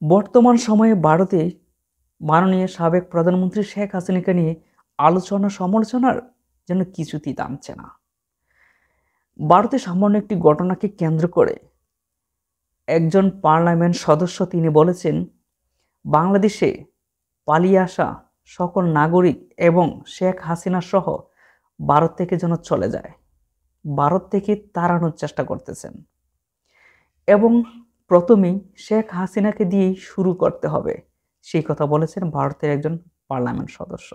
বর্তমান সময়ে ভারতে মাননীয় সাবেক প্রধানমন্ত্রী শেখ হাসিনাকে নিয়ে আলোচনা সমালোচনার যেন কিছুতেই থামছে না। ভারতে সামান্য একটি ঘটনাকে কেন্দ্র করে একজন পার্লামেন্ট সদস্য তিনি বলেছেন, বাংলাদেশে পালিয়ে আসা সকল নাগরিক এবং শেখ হাসিনা সহ ভারত থেকে যেন চলে যায়, ভারত থেকে তাড়ানোর চেষ্টা করতেছেন এবং প্রথমেই শেখ হাসিনাকে দিয়েই শুরু করতে হবে, সেই কথা বলেছেন ভারতের একজন পার্লামেন্ট সদস্য।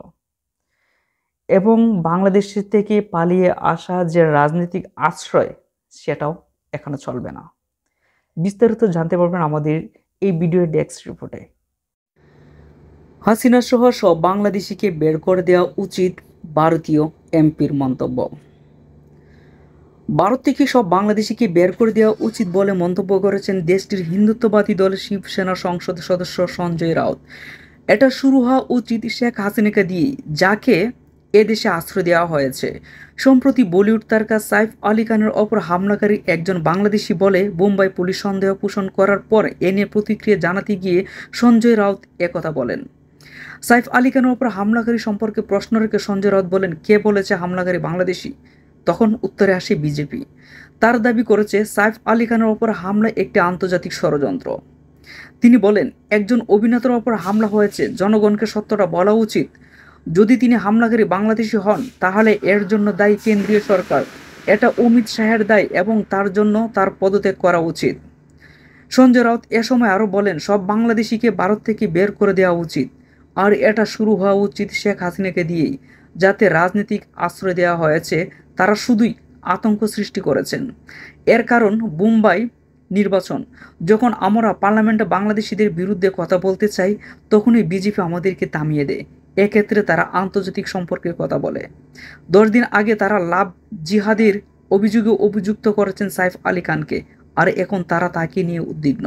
এবং বাংলাদেশ থেকে পালিয়ে আসা যে রাজনৈতিক আশ্রয়, সেটাও এখানে চলবে না। বিস্তারিত জানতে পারবেন আমাদের এই ভিডিও ডেস্ক রিপোর্টে। হাসিনা সহ সব বাংলাদেশিকে বের করে দেওয়া উচিত, ভারতীয় এমপির মন্তব্য। ভারত থেকে সব বাংলাদেশিকে বের করে দেওয়া উচিত বলে মন্তব্য করেছেন দেশটির হিন্দুত্ববাদী দল শিবসেনা সংসদ সদস্য সঞ্জয় রাউত। এটা শুরু হওয়া উচিত শেখ হাসিনাকে দিয়ে, যাকে এদেশে আশ্রয় দেওয়া হয়েছে। সম্প্রতি বলিউড তারকা সাইফ আলী খানের ওপর হামলাকারী একজন বাংলাদেশি বলে বোম্বাই পুলিশ সন্দেহ পোষণ করার পর এ নিয়ে প্রতিক্রিয়া জানাতে গিয়ে সঞ্জয় রাউত একথা বলেন। সাইফ আলী খানের ওপর হামলাকারী সম্পর্কে প্রশ্ন রেখে সঞ্জয় রাউত বলেন, কে বলেছে হামলাকারী বাংলাদেশি? তখন উত্তরে আসে বিজেপি। তার দাবি করেছে সাইফ আলী খানের ওপর হামলা একটি আন্তর্জাতিক ষড়যন্ত্র। তিনি বলেন, একজন অভিনেতার ওপর হামলা হয়েছে, জনগণকে সত্যটা বলা উচিত। যদি তিনি হামলাকারী বাংলাদেশি হন, তাহলে এর জন্য দায়ী কেন্দ্রীয় সরকার। এটা অমিত শাহের দায় এবং তার জন্য তার পদত্যাগ করা উচিত। সঞ্জয় রাউত এ সময় আরও বলেন, সব বাংলাদেশিকে ভারত থেকে বের করে দেওয়া উচিত, আর এটা শুরু হওয়া উচিত শেখ হাসিনাকে দিয়েই। যাতে রাজনৈতিক আশ্রয় দেওয়া হয়েছে, তারা শুধুই আতঙ্ক সৃষ্টি করেছেন। এর কারণ বোম্বাই নির্বাচন। যখন আমরা পার্লামেন্টে বাংলাদেশিদের বিরুদ্ধে কথা বলতে চাই, তখনই বিজেপি আমাদেরকে থামিয়ে দেয়। এক্ষেত্রে তারা আন্তর্জাতিক সম্পর্কের কথা বলে। 10 দিন আগে তারা লাভ জিহাদের অভিযোগে অভিযুক্ত করেছেন সাইফ আলী খানকে, আর এখন তারা তাকে নিয়ে উদ্বিগ্ন।